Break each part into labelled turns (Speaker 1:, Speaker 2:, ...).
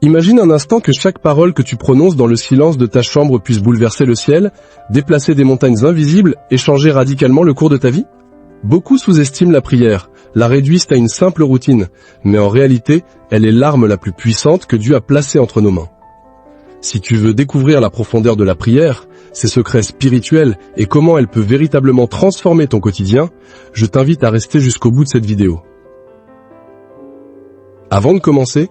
Speaker 1: Imagine un instant que chaque parole que tu prononces dans le silence de ta chambre puisse bouleverser le ciel, déplacer des montagnes invisibles et changer radicalement le cours de ta vie. Beaucoup sous-estiment la prière, la réduisent à une simple routine, mais en réalité, elle est l'arme la plus puissante que Dieu a placée entre nos mains. Si tu veux découvrir la profondeur de la prière, ses secrets spirituels et comment elle peut véritablement transformer ton quotidien, je t'invite à rester jusqu'au bout de cette vidéo. Avant de commencer,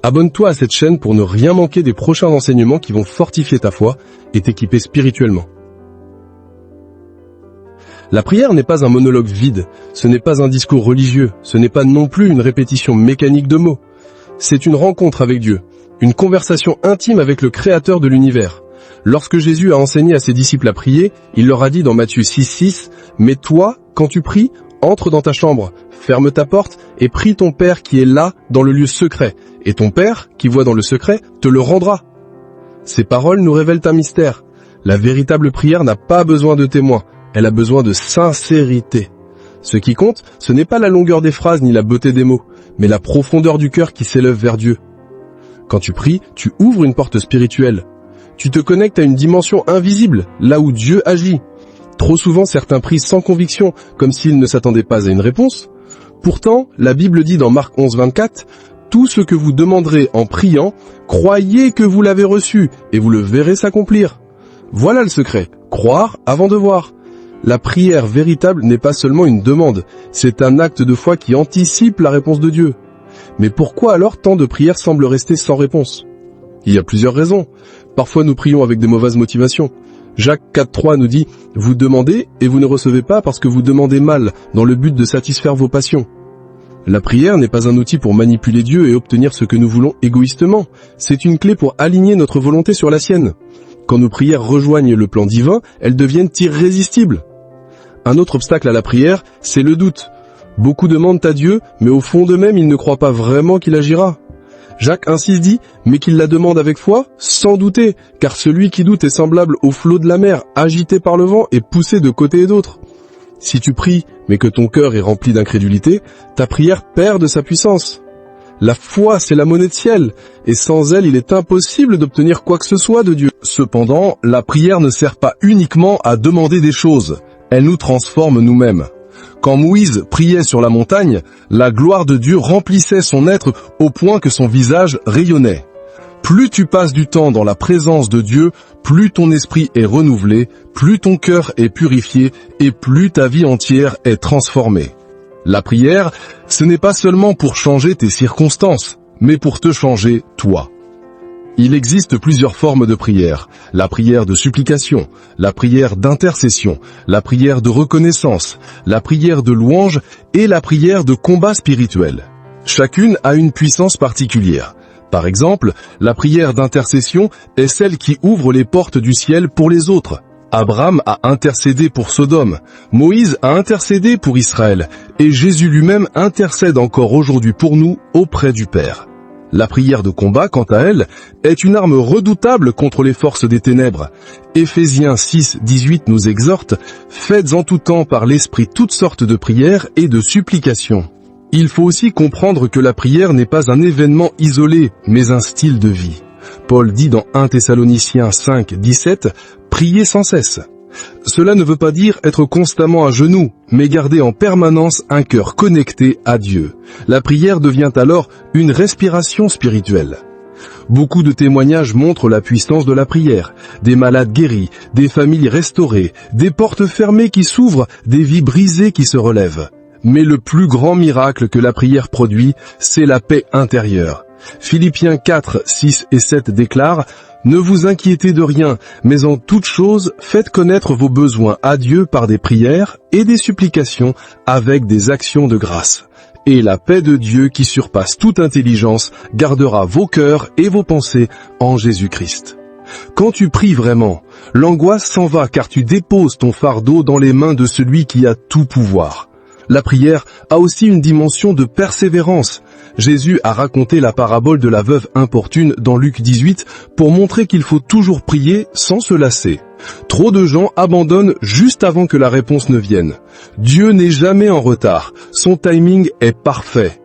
Speaker 1: abonne-toi à cette chaîne pour ne rien manquer des prochains enseignements qui vont fortifier ta foi et t'équiper spirituellement. La prière n'est pas un monologue vide, ce n'est pas un discours religieux, ce n'est pas non plus une répétition mécanique de mots. C'est une rencontre avec Dieu, une conversation intime avec le Créateur de l'univers. Lorsque Jésus a enseigné à ses disciples à prier, il leur a dit dans Matthieu 6,6 « Mais toi, quand tu pries, entre dans ta chambre, ferme ta porte et prie ton Père qui est là dans le lieu secret, et ton Père, qui voit dans le secret, te le rendra. » Ces paroles nous révèlent un mystère. La véritable prière n'a pas besoin de témoins, elle a besoin de sincérité. Ce qui compte, ce n'est pas la longueur des phrases ni la beauté des mots, mais la profondeur du cœur qui s'élève vers Dieu. Quand tu pries, tu ouvres une porte spirituelle. Tu te connectes à une dimension invisible, là où Dieu agit. Trop souvent, certains prient sans conviction, comme s'ils ne s'attendaient pas à une réponse. Pourtant, la Bible dit dans Marc 11,24, « Tout ce que vous demanderez en priant, croyez que vous l'avez reçu, et vous le verrez s'accomplir. » Voilà le secret, croire avant de voir. La prière véritable n'est pas seulement une demande, c'est un acte de foi qui anticipe la réponse de Dieu. Mais pourquoi alors tant de prières semblent rester sans réponse? Il y a plusieurs raisons. Parfois nous prions avec des mauvaises motivations. Jacques 4,3 nous dit « Vous demandez et vous ne recevez pas parce que vous demandez mal, dans le but de satisfaire vos passions. » La prière n'est pas un outil pour manipuler Dieu et obtenir ce que nous voulons égoïstement. C'est une clé pour aligner notre volonté sur la sienne. Quand nos prières rejoignent le plan divin, elles deviennent irrésistibles. Un autre obstacle à la prière, c'est le doute. Beaucoup demandent à Dieu, mais au fond d'eux-mêmes, ils ne croient pas vraiment qu'il agira. Jacques 1,6 dit « Mais qu'il la demande avec foi, sans douter, car celui qui doute est semblable au flot de la mer, agité par le vent et poussé de côté et d'autre. » Si tu pries, mais que ton cœur est rempli d'incrédulité, ta prière perd de sa puissance. La foi, c'est la monnaie de ciel, et sans elle, il est impossible d'obtenir quoi que ce soit de Dieu. Cependant, la prière ne sert pas uniquement à demander des choses, elle nous transforme nous-mêmes. Quand Moïse priait sur la montagne, la gloire de Dieu remplissait son être au point que son visage rayonnait. Plus tu passes du temps dans la présence de Dieu, plus ton esprit est renouvelé, plus ton cœur est purifié et plus ta vie entière est transformée. La prière, ce n'est pas seulement pour changer tes circonstances, mais pour te changer toi. Il existe plusieurs formes de prière. La prière de supplication, la prière d'intercession, la prière de reconnaissance, la prière de louange et la prière de combat spirituel. Chacune a une puissance particulière. Par exemple, la prière d'intercession est celle qui ouvre les portes du ciel pour les autres. Abraham a intercédé pour Sodome, Moïse a intercédé pour Israël, et Jésus lui-même intercède encore aujourd'hui pour nous auprès du Père. La prière de combat, quant à elle, est une arme redoutable contre les forces des ténèbres. Éphésiens 6,18 nous exhorte « Faites en tout temps par l'Esprit toutes sortes de prières et de supplications ». Il faut aussi comprendre que la prière n'est pas un événement isolé, mais un style de vie. Paul dit dans 1 Thessaloniciens 5,17 « Priez sans cesse ». Cela ne veut pas dire être constamment à genoux, mais garder en permanence un cœur connecté à Dieu. La prière devient alors une respiration spirituelle. Beaucoup de témoignages montrent la puissance de la prière. Des malades guéris, des familles restaurées, des portes fermées qui s'ouvrent, des vies brisées qui se relèvent. Mais le plus grand miracle que la prière produit, c'est la paix intérieure. Philippiens 4, 6 et 7 déclarent « Ne vous inquiétez de rien, mais en toute chose, faites connaître vos besoins à Dieu par des prières et des supplications avec des actions de grâce. Et la paix de Dieu qui surpasse toute intelligence gardera vos cœurs et vos pensées en Jésus-Christ. » Quand tu pries vraiment, l'angoisse s'en va car tu déposes ton fardeau dans les mains de celui qui a tout pouvoir. La prière a aussi une dimension de persévérance. Jésus a raconté la parabole de la veuve importune dans Luc 18 pour montrer qu'il faut toujours prier sans se lasser. Trop de gens abandonnent juste avant que la réponse ne vienne. Dieu n'est jamais en retard, son timing est parfait.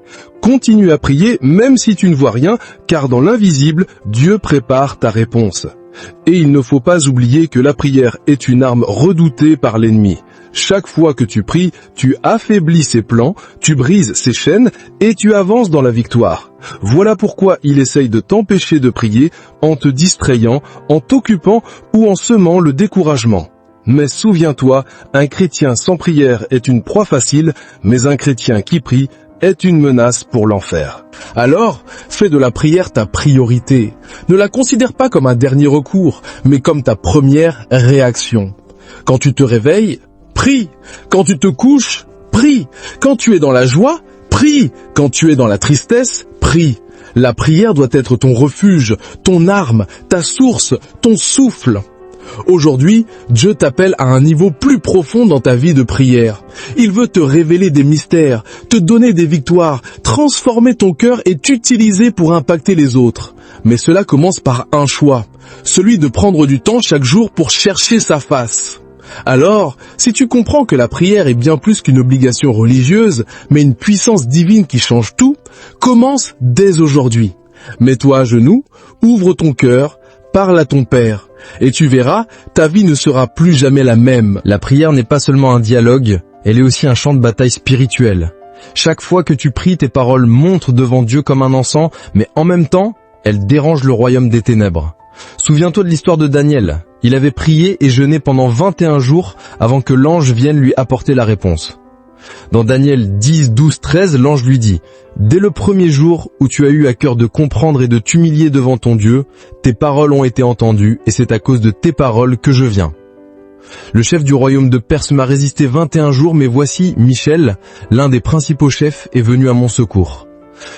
Speaker 1: Continue à prier même si tu ne vois rien, car dans l'invisible, Dieu prépare ta réponse. Et il ne faut pas oublier que la prière est une arme redoutée par l'ennemi. Chaque fois que tu pries, tu affaiblis ses plans, tu brises ses chaînes et tu avances dans la victoire. Voilà pourquoi il essaye de t'empêcher de prier en te distrayant, en t'occupant ou en semant le découragement. Mais souviens-toi, un chrétien sans prière est une proie facile, mais un chrétien qui prie est une menace pour l'enfer. Alors, fais de la prière ta priorité. Ne la considère pas comme un dernier recours, mais comme ta première réaction. Quand tu te réveilles, prie. Quand tu te couches, prie. Quand tu es dans la joie, prie. Quand tu es dans la tristesse, prie. La prière doit être ton refuge, ton arme, ta source, ton souffle. Aujourd'hui, Dieu t'appelle à un niveau plus profond dans ta vie de prière. Il veut te révéler des mystères, te donner des victoires, transformer ton cœur et t'utiliser pour impacter les autres. Mais cela commence par un choix, celui de prendre du temps chaque jour pour chercher sa face. Alors, si tu comprends que la prière est bien plus qu'une obligation religieuse, mais une puissance divine qui change tout, commence dès aujourd'hui. Mets-toi à genoux, ouvre ton cœur, parle à ton Père, et tu verras, ta vie ne sera plus jamais la même.
Speaker 2: La prière n'est pas seulement un dialogue, elle est aussi un champ de bataille spirituel. Chaque fois que tu pries, tes paroles montent devant Dieu comme un encens, mais en même temps, elles dérangent le royaume des ténèbres. Souviens-toi de l'histoire de Daniel. Il avait prié et jeûné pendant 21 jours avant que l'ange vienne lui apporter la réponse. Dans Daniel 10, 12, 13, l'ange lui dit « Dès le premier jour où tu as eu à cœur de comprendre et de t'humilier devant ton Dieu, tes paroles ont été entendues et c'est à cause de tes paroles que je viens. » Le chef du royaume de Perse m'a résisté 21 jours, mais voici Michel, l'un des principaux chefs, est venu à mon secours.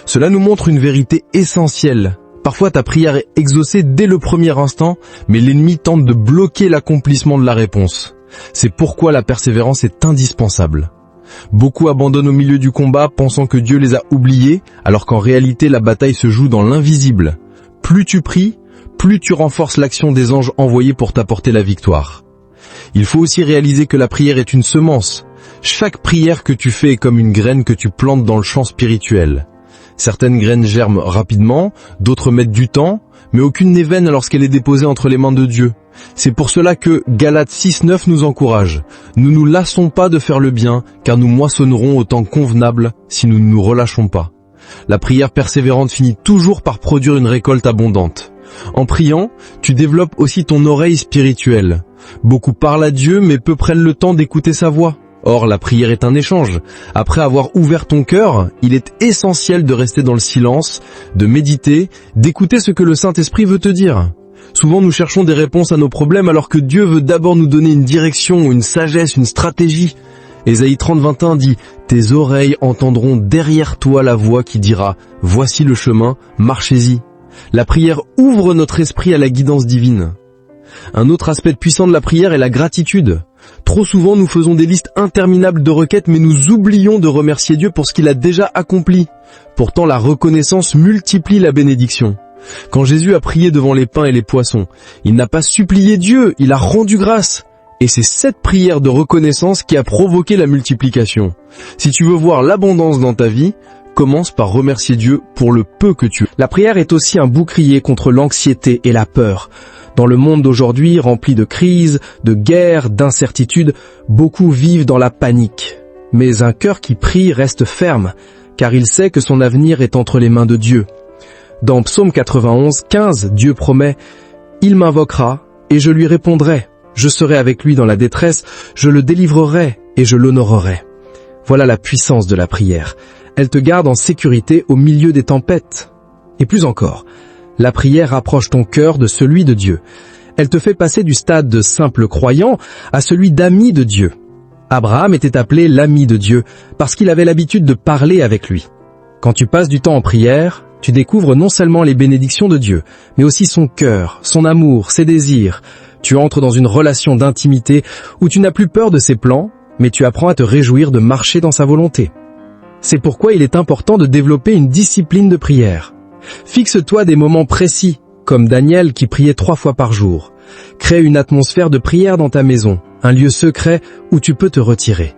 Speaker 2: Cela nous montre une vérité essentielle. Parfois ta prière est exaucée dès le premier instant, mais l'ennemi tente de bloquer l'accomplissement de la réponse. C'est pourquoi la persévérance est indispensable. Beaucoup abandonnent au milieu du combat pensant que Dieu les a oubliés, alors qu'en réalité la bataille se joue dans l'invisible. Plus tu pries, plus tu renforces l'action des anges envoyés pour t'apporter la victoire. Il faut aussi réaliser que la prière est une semence. Chaque prière que tu fais est comme une graine que tu plantes dans le champ spirituel. Certaines graines germent rapidement, d'autres mettent du temps, mais aucune n'est vaine lorsqu'elle est déposée entre les mains de Dieu. C'est pour cela que Galates 6:9 nous encourage. Nous nous lassons pas de faire le bien, car nous moissonnerons au temps convenable si nous ne nous relâchons pas. La prière persévérante finit toujours par produire une récolte abondante. En priant, tu développes aussi ton oreille spirituelle. Beaucoup parlent à Dieu, mais peu prennent le temps d'écouter sa voix. Or, la prière est un échange. Après avoir ouvert ton cœur, il est essentiel de rester dans le silence, de méditer, d'écouter ce que le Saint-Esprit veut te dire. Souvent, nous cherchons des réponses à nos problèmes alors que Dieu veut d'abord nous donner une direction, une sagesse, une stratégie. Ésaïe 30:21 dit « Tes oreilles entendront derrière toi la voix qui dira « Voici le chemin, marchez-y ». La prière ouvre notre esprit à la guidance divine. Un autre aspect puissant de la prière est la gratitude. Trop souvent, nous faisons des listes interminables de requêtes, mais nous oublions de remercier Dieu pour ce qu'il a déjà accompli. Pourtant, la reconnaissance multiplie la bénédiction. Quand Jésus a prié devant les pains et les poissons, il n'a pas supplié Dieu, il a rendu grâce. Et c'est cette prière de reconnaissance qui a provoqué la multiplication. Si tu veux voir l'abondance dans ta vie, commence par remercier Dieu pour le peu que tu as.
Speaker 3: La prière est aussi un bouclier contre l'anxiété et la peur. Dans le monde d'aujourd'hui, rempli de crises, de guerres, d'incertitudes, beaucoup vivent dans la panique. Mais un cœur qui prie reste ferme, car il sait que son avenir est entre les mains de Dieu. Dans Psaume 91, 15, Dieu promet « Il m'invoquera et je lui répondrai. Je serai avec lui dans la détresse, je le délivrerai et je l'honorerai. » Voilà la puissance de la prière. Elle te garde en sécurité au milieu des tempêtes. Et plus encore, la prière rapproche ton cœur de celui de Dieu. Elle te fait passer du stade de simple croyant à celui d'ami de Dieu. Abraham était appelé l'ami de Dieu parce qu'il avait l'habitude de parler avec lui. Quand tu passes du temps en prière, tu découvres non seulement les bénédictions de Dieu, mais aussi son cœur, son amour, ses désirs. Tu entres dans une relation d'intimité où tu n'as plus peur de ses plans, mais tu apprends à te réjouir de marcher dans sa volonté. C'est pourquoi il est important de développer une discipline de prière. Fixe-toi des moments précis, comme Daniel qui priait 3 fois par jour. Crée une atmosphère de prière dans ta maison, un lieu secret où tu peux te retirer.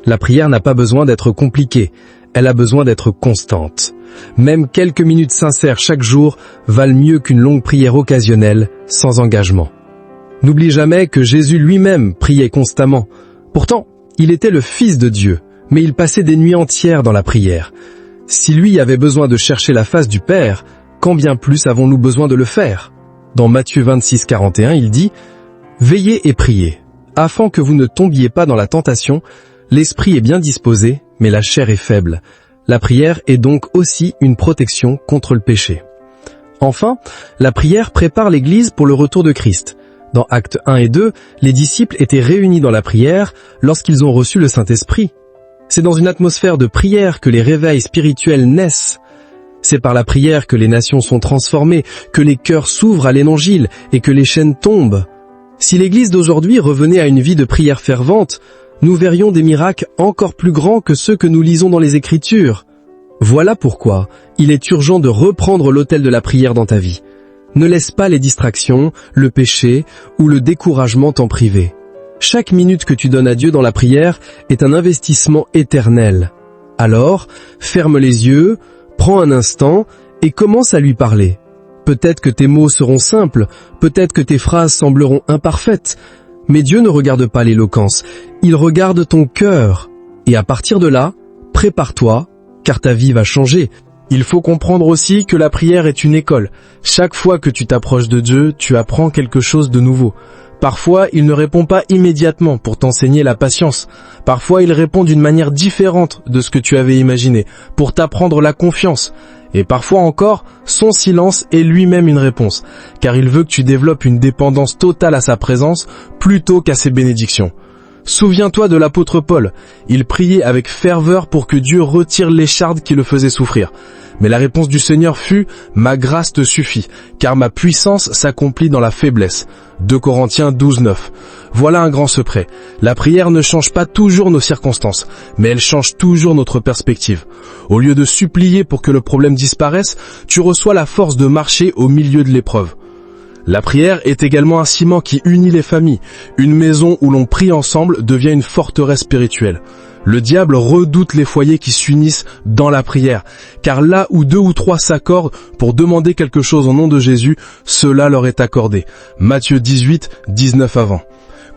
Speaker 3: La prière n'a pas besoin d'être compliquée. elle a besoin d'être constante. Même quelques minutes sincères chaque jour valent mieux qu'une longue prière occasionnelle sans engagement. N'oublie jamais que Jésus lui-même priait constamment. Pourtant, il était le Fils de Dieu, mais il passait des nuits entières dans la prière. Si lui avait besoin de chercher la face du Père, combien plus avons-nous besoin de le faire? Dans Matthieu 26, 41, il dit « Veillez et priez, afin que vous ne tombiez pas dans la tentation. L'esprit est bien disposé, mais la chair est faible. » La prière est donc aussi une protection contre le péché. Enfin, la prière prépare l'Église pour le retour de Christ. Dans Actes 1 et 2, les disciples étaient réunis dans la prière lorsqu'ils ont reçu le Saint-Esprit. C'est dans une atmosphère de prière que les réveils spirituels naissent. C'est par la prière que les nations sont transformées, que les cœurs s'ouvrent à l'Évangile et que les chaînes tombent. Si l'Église d'aujourd'hui revenait à une vie de prière fervente, nous verrions des miracles encore plus grands que ceux que nous lisons dans les Écritures. Voilà pourquoi il est urgent de reprendre l'autel de la prière dans ta vie. Ne laisse pas les distractions, le péché ou le découragement t'en priver. Chaque minute que tu donnes à Dieu dans la prière est un investissement éternel. Alors, ferme les yeux, prends un instant et commence à lui parler. Peut-être que tes mots seront simples, peut-être que tes phrases sembleront imparfaites, mais Dieu ne regarde pas l'éloquence, il regarde ton cœur. Et à partir de là, prépare-toi, car ta vie va changer.
Speaker 4: Il faut comprendre aussi que la prière est une école. Chaque fois que tu t'approches de Dieu, tu apprends quelque chose de nouveau. Parfois, il ne répond pas immédiatement pour t'enseigner la patience. Parfois, il répond d'une manière différente de ce que tu avais imaginé, pour t'apprendre la confiance. Et parfois encore, son silence est lui-même une réponse, car il veut que tu développes une dépendance totale à sa présence plutôt qu'à ses bénédictions. Souviens-toi de l'apôtre Paul. Il priait avec ferveur pour que Dieu retire l'écharde qui le faisait souffrir. Mais la réponse du Seigneur fut « Ma grâce te suffit, car ma puissance s'accomplit dans la faiblesse ». 2 Corinthiens 12, 9. Voilà un grand secret. La prière ne change pas toujours nos circonstances, mais elle change toujours notre perspective. Au lieu de supplier pour que le problème disparaisse, tu reçois la force de marcher au milieu de l'épreuve. La prière est également un ciment qui unit les familles. Une maison où l'on prie ensemble devient une forteresse spirituelle. Le diable redoute les foyers qui s'unissent dans la prière, car là où 2 ou 3 s'accordent pour demander quelque chose au nom de Jésus, cela leur est accordé. Matthieu 18, 19 avant.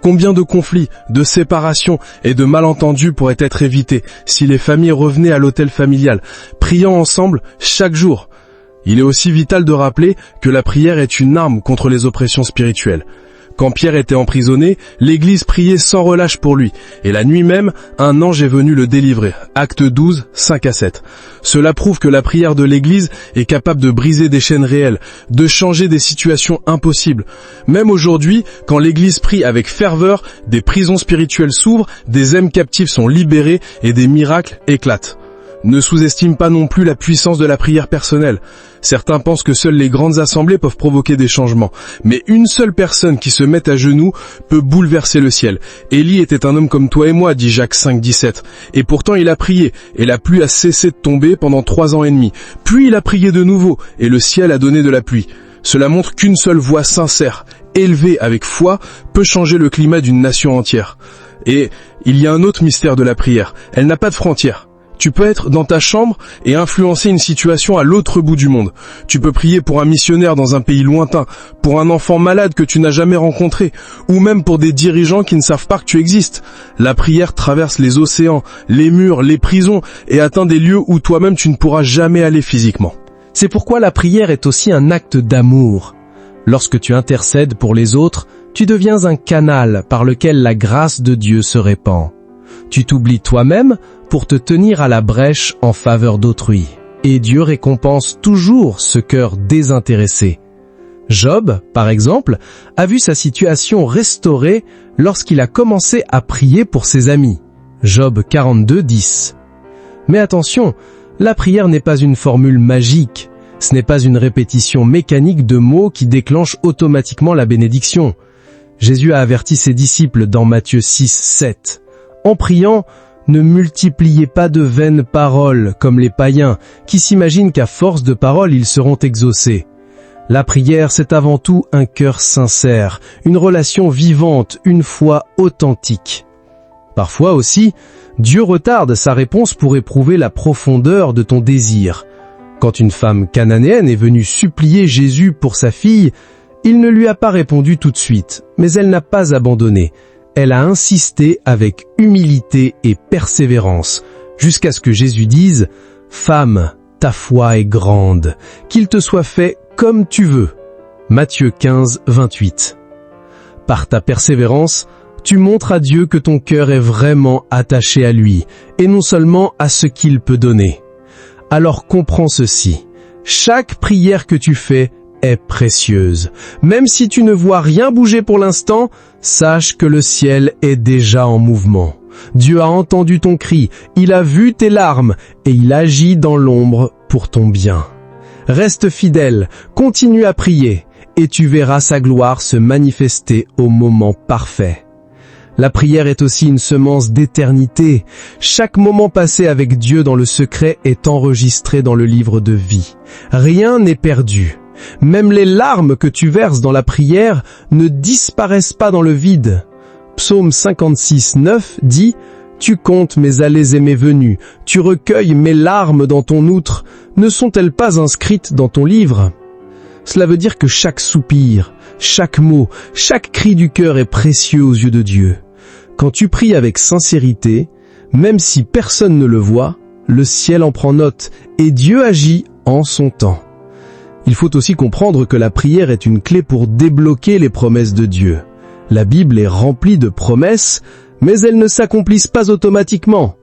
Speaker 4: Combien de conflits, de séparations et de malentendus pourraient être évités si les familles revenaient à l'autel familial, priant ensemble chaque jour. Il est aussi vital de rappeler que la prière est une arme contre les oppressions spirituelles. Quand Pierre était emprisonné, l'Église priait sans relâche pour lui, et la nuit même, un ange est venu le délivrer. Actes 12, 5 à 7. Cela prouve que la prière de l'Église est capable de briser des chaînes réelles, de changer des situations impossibles. Même aujourd'hui, quand l'Église prie avec ferveur, des prisons spirituelles s'ouvrent, des âmes captives sont libérées et des miracles éclatent. Ne sous-estime pas non plus la puissance de la prière personnelle. Certains pensent que seules les grandes assemblées peuvent provoquer des changements. Mais une seule personne qui se met à genoux peut bouleverser le ciel. Élie était un homme comme toi et moi, dit Jacques 5, 17. Et pourtant il a prié, et la pluie a cessé de tomber pendant 3 ans et demi. Puis il a prié de nouveau, et le ciel a donné de la pluie. Cela montre qu'une seule voix sincère, élevée avec foi, peut changer le climat d'une nation entière. Et il y a un autre mystère de la prière. Elle n'a pas de frontières. Tu peux être dans ta chambre et influencer une situation à l'autre bout du monde. Tu peux prier pour un missionnaire dans un pays lointain, pour un enfant malade que tu n'as jamais rencontré, ou même pour des dirigeants qui ne savent pas que tu existes. La prière traverse les océans, les murs, les prisons et atteint des lieux où toi-même tu ne pourras jamais aller physiquement.
Speaker 3: C'est pourquoi la prière est aussi un acte d'amour. Lorsque tu intercèdes pour les autres, tu deviens un canal par lequel la grâce de Dieu se répand. Tu t'oublies toi-même pour te tenir à la brèche en faveur d'autrui. Et Dieu récompense toujours ce cœur désintéressé. Job, par exemple, a vu sa situation restaurée lorsqu'il a commencé à prier pour ses amis. Job 42, 10. Mais attention, la prière n'est pas une formule magique. Ce n'est pas une répétition mécanique de mots qui déclenche automatiquement la bénédiction. Jésus a averti ses disciples dans Matthieu 6, 7. En priant, ne multipliez pas de vaines paroles comme les païens qui s'imaginent qu'à force de paroles ils seront exaucés. La prière, c'est avant tout un cœur sincère, une relation vivante, une foi authentique. Parfois aussi, Dieu retarde sa réponse pour éprouver la profondeur de ton désir. Quand une femme cananéenne est venue supplier Jésus pour sa fille, il ne lui a pas répondu tout de suite, mais elle n'a pas abandonné. Elle a insisté avec humilité et persévérance, jusqu'à ce que Jésus dise « Femme, ta foi est grande, qu'il te soit fait comme tu veux. » Matthieu 15, 28. Par ta persévérance, tu montres à Dieu que ton cœur est vraiment attaché à lui, et non seulement à ce qu'il peut donner. Alors comprends ceci, chaque prière que tu fais est précieuse. Même si tu ne vois rien bouger pour l'instant, sache que le ciel est déjà en mouvement. Dieu a entendu ton cri, il a vu tes larmes, et il agit dans l'ombre pour ton bien. Reste fidèle, continue à prier, et tu verras sa gloire se manifester au moment parfait. La prière est aussi une semence d'éternité. Chaque moment passé avec Dieu dans le secret est enregistré dans le livre de vie. Rien n'est perdu. Même les larmes que tu verses dans la prière ne disparaissent pas dans le vide. Psaume 56, 9 dit « Tu comptes mes allées et mes venues, tu recueilles mes larmes dans ton outre, ne sont-elles pas inscrites dans ton livre ?» Cela veut dire que chaque soupir, chaque mot, chaque cri du cœur est précieux aux yeux de Dieu. Quand tu pries avec sincérité, même si personne ne le voit, le ciel en prend note et Dieu agit en son temps. Il faut aussi comprendre que la prière est une clé pour débloquer les promesses de Dieu. La Bible est remplie de promesses, mais elles ne s'accomplissent pas automatiquement.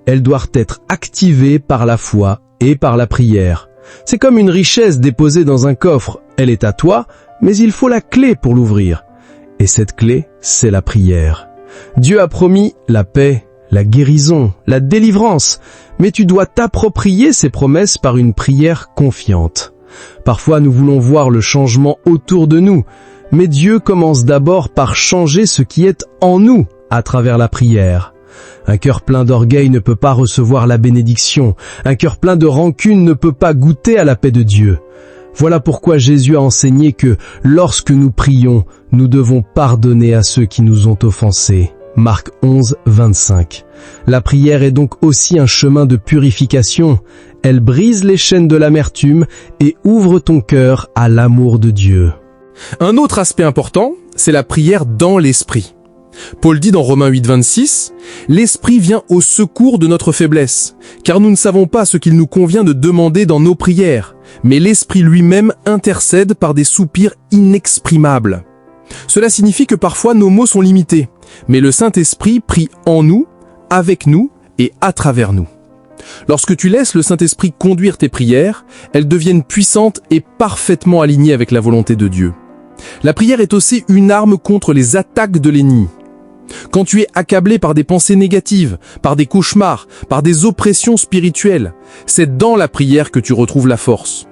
Speaker 3: Elles doivent être activées par la foi et par la prière. C'est comme une richesse déposée dans un coffre. Elle est à toi, mais il faut la clé pour l'ouvrir. Et cette clé, c'est la prière. Dieu a promis la paix, la guérison, la délivrance, mais tu dois t'approprier ces promesses par une prière confiante. Parfois nous voulons voir le changement autour de nous, mais Dieu commence d'abord par changer ce qui est en nous à travers la prière. Un cœur plein d'orgueil ne peut pas recevoir la bénédiction, un cœur plein de rancune ne peut pas goûter à la paix de Dieu. Voilà pourquoi Jésus a enseigné que, lorsque nous prions, nous devons pardonner à ceux qui nous ont offensés. Marc 11, 25. La prière est donc aussi un chemin de purification. Elle brise les chaînes de l'amertume et ouvre ton cœur à l'amour de Dieu.
Speaker 5: Un autre aspect important, c'est la prière dans l'esprit. Paul dit dans Romains 8, 26, « L'esprit vient au secours de notre faiblesse, car nous ne savons pas ce qu'il nous convient de demander dans nos prières, mais l'esprit lui-même intercède par des soupirs inexprimables. » Cela signifie que parfois nos mots sont limités, mais le Saint-Esprit prie en nous, avec nous et à travers nous. Lorsque tu laisses le Saint-Esprit conduire tes prières, elles deviennent puissantes et parfaitement alignées avec la volonté de Dieu. La prière est aussi une arme contre les attaques de l'ennemi. Quand tu es accablé par des pensées négatives, par des cauchemars, par des oppressions spirituelles, c'est dans la prière que tu retrouves la force.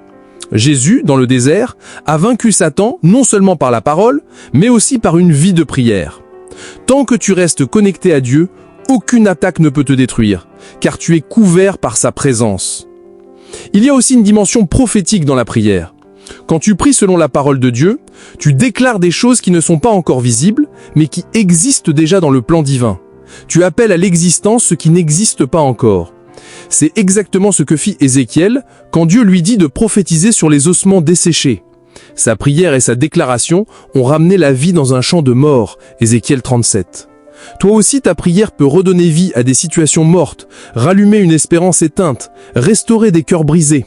Speaker 5: Jésus, dans le désert, a vaincu Satan non seulement par la parole, mais aussi par une vie de prière. Tant que tu restes connecté à Dieu, aucune attaque ne peut te détruire, car tu es couvert par sa présence. Il y a aussi une dimension prophétique dans la prière. Quand tu pries selon la parole de Dieu, tu déclares des choses qui ne sont pas encore visibles, mais qui existent déjà dans le plan divin. Tu appelles à l'existence ce qui n'existe pas encore. C'est exactement ce que fit Ézéchiel quand Dieu lui dit de prophétiser sur les ossements desséchés. Sa prière et sa déclaration ont ramené la vie dans un champ de mort, Ézéchiel 37. Toi aussi, ta prière peut redonner vie à des situations mortes, rallumer une espérance éteinte, restaurer des cœurs brisés.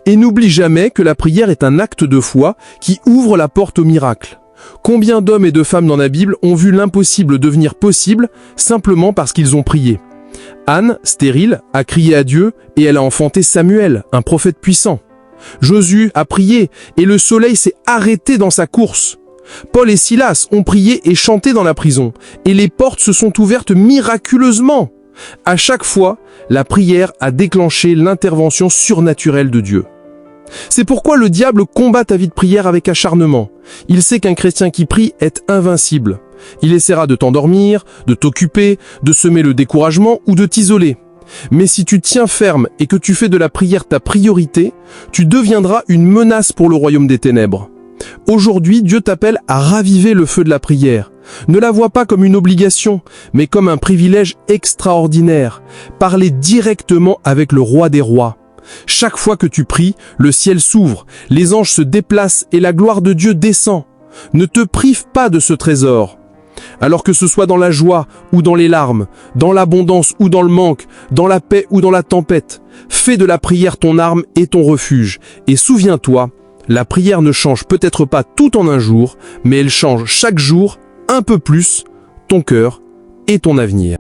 Speaker 5: Et n'oublie jamais que la prière est un acte de foi qui ouvre la porte au miracle. Combien d'hommes et de femmes dans la Bible ont vu l'impossible devenir possible simplement parce qu'ils ont prié? Anne, stérile, a crié à Dieu et elle a enfanté Samuel, un prophète puissant. Josué a prié et le soleil s'est arrêté dans sa course. Paul et Silas ont prié et chanté dans la prison et les portes se sont ouvertes miraculeusement. À chaque fois, la prière a déclenché l'intervention surnaturelle de Dieu. C'est pourquoi le diable combat ta vie de prière avec acharnement. Il sait qu'un chrétien qui prie est invincible. Il essaiera de t'endormir, de t'occuper, de semer le découragement ou de t'isoler. Mais si tu tiens ferme et que tu fais de la prière ta priorité, tu deviendras une menace pour le royaume des ténèbres. Aujourd'hui, Dieu t'appelle à raviver le feu de la prière. Ne la vois pas comme une obligation, mais comme un privilège extraordinaire. Parler directement avec le roi des rois. Chaque fois que tu pries, le ciel s'ouvre, les anges se déplacent et la gloire de Dieu descend. Ne te prive pas de ce trésor. Alors que ce soit dans la joie ou dans les larmes, dans l'abondance ou dans le manque, dans la paix ou dans la tempête, fais de la prière ton arme et ton refuge. Et souviens-toi, la prière ne change peut-être pas tout en un jour, mais elle change chaque jour un peu plus ton cœur et ton avenir.